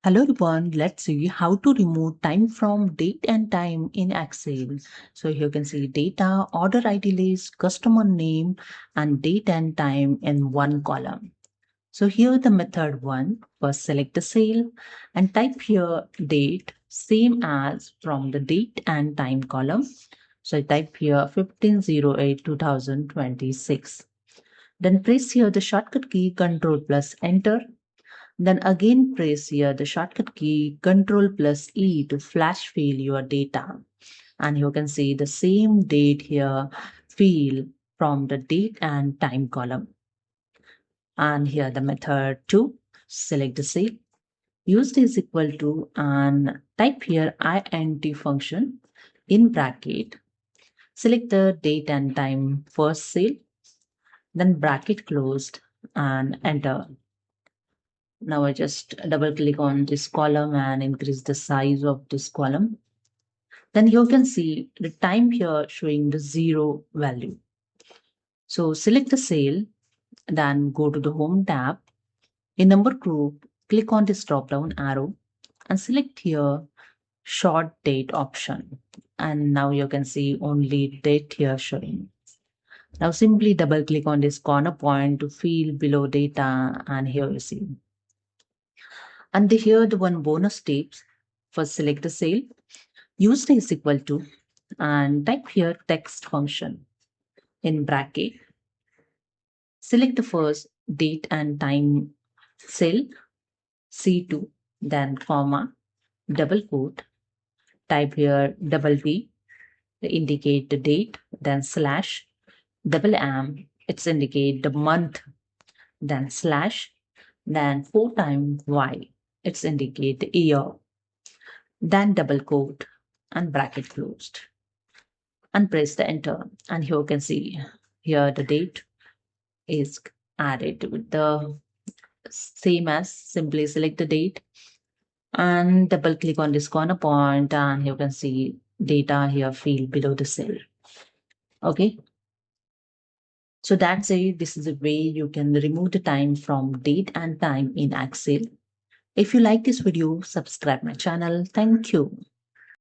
Hello everyone, let's see how to remove time from date and time in Excel. So here you can see data, order ID list, customer name and date and time in one column. So here the method one, first select the sale and type here date same as from the date and time column. So I type here 15/08/2026. Then press here the shortcut key Control plus Enter. Then again press here the shortcut key Control plus E to flash fill your data. And you can see the same date here fill from the date and time column. And here the method 2, select the cell, use is equal to and type here int function in bracket. Select the date and time first cell, then bracket closed and enter. Now I just double click on this column and increase the size of this column. Then you can see the time here showing the 0 value. So select the cell, then go to the home tab. In number group, click on this drop down arrow and select here short date option. And now you can see only date here showing. Now simply double click on this corner point to fill below data and here you see. And here the one bonus tips. First select the cell, use the is equal to and type here text function in bracket. Select the first date and time cell C2, then comma, double quote, type here double T to indicate the date, then slash, double M, it's indicate the month, then slash, then 4 times Y, it's indicate the year, then double quote and bracket closed. And press the enter. And here you can see here the date is added with the same as simply select the date and double click on this corner point and you can see data here field below the cell. Okay. So that's it. This is a way you can remove the time from date and time in Excel. If you like this video, subscribe my channel. Thank you.